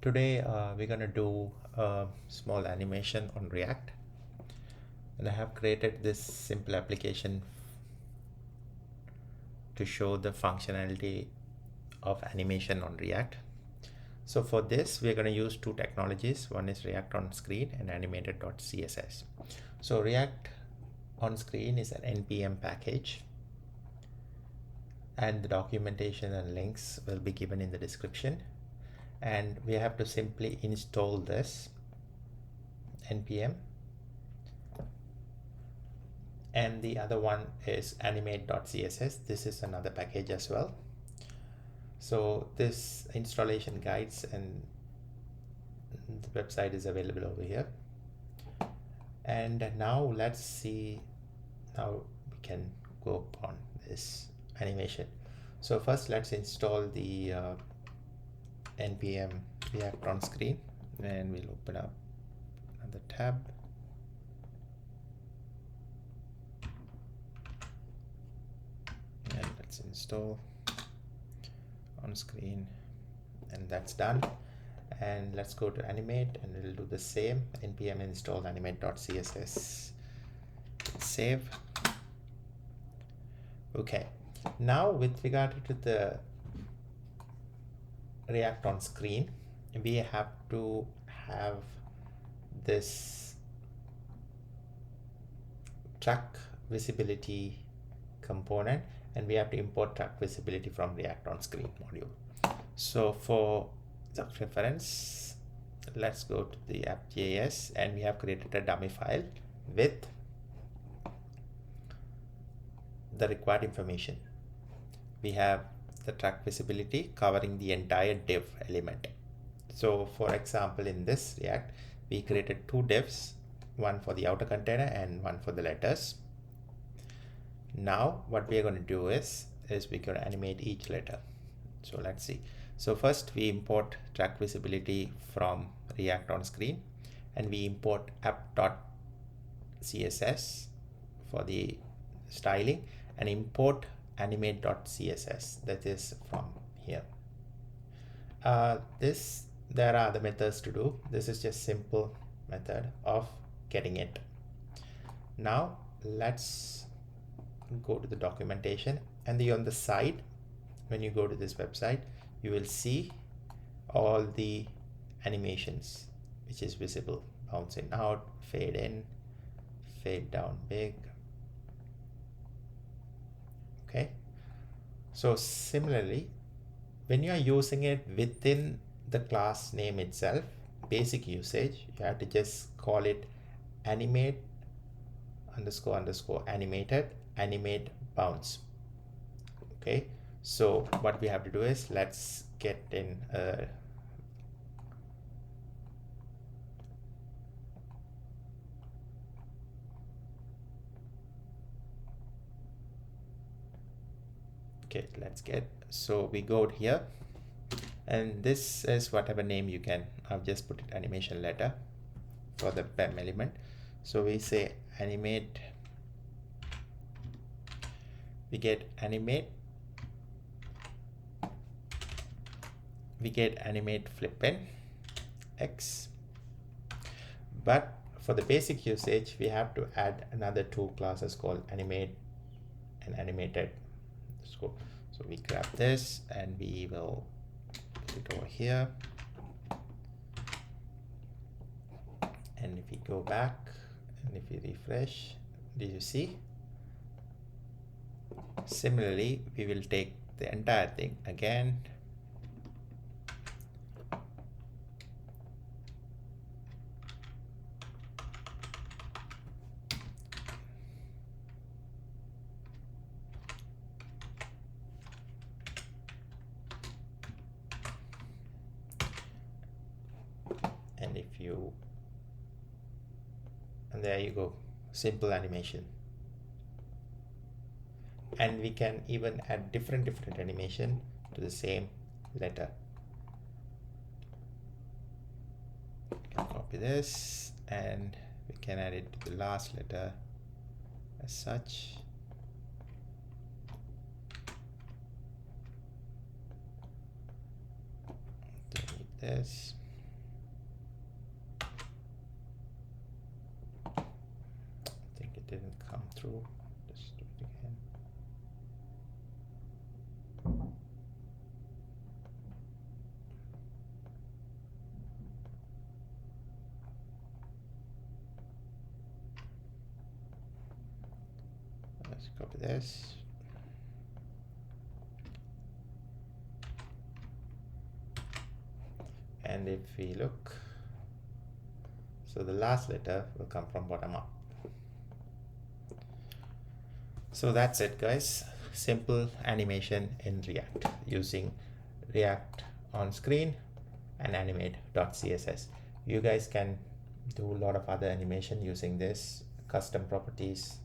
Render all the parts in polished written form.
Today we're going to do a small animation on React, and I have created this simple application to show the functionality of animation on React. So for this we're going to use two technologies. One is React on Screen and animated.css. So React on Screen is an npm package, and the documentation and links will be given in the description. And we have to simply install this npm, and the other one is animate.css. This is another package as well. So this installation guides and the website is available over here. And now let's see how we can go upon this animation. So first let's install the npm React on Screen, and we'll open up another tab. And let's install on Screen, and that's done. And let's go to animate, and it'll do the same. npm install animate.css, save. Okay, now with regard to the React on Screen, we have to have this TrackVisibility component, and we have to import TrackVisibility from React on Screen module. So for the reference, let's go to the app.js, and we have created a dummy file with the required information. We have the TrackVisibility covering the entire div element. So for example, in this React, we created two divs, one for the outer container and one for the letters. Now what we are going to do is we're going to animate each letter. So let's see. So first we import TrackVisibility from React on Screen, and we import app.css for the styling, and import animate.css, that is from here. There are other methods to do. This is just simple method of getting it. Now let's go to the documentation, and on the side, when you go to this website, you will see all the animations which is visible: bounce in, out, fade in, fade down big. Okay, so similarly, when you are using it within the class name itself, basic usage, you have to just call it animate _ animated animate bounce. Okay, so what we have to do is let's get in okay, let's get, so we go here, and this is whatever name you can. I've just put it animation letter for the PEM element. So we say animate, we get animate flipInX. But for the basic usage, we have to add another two classes called animate and animated. So we grab this and we will put it over here. And if we go back and if we refresh, did you see? Similarly, we will take the entire thing again, and if you, and there you go, simple animation. And we can even add different animation to the same letter. We can copy this and we can add it to the last letter as such. Delete this. through. Just do it again. Let's copy this. And if we look, so the last letter will come from bottom up. So that's it, guys. Simple animation in React using React on screen and animate.css. You guys can do a lot of other animation using this custom properties,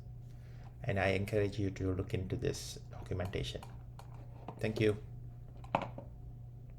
and I encourage you to look into this documentation. Thank you.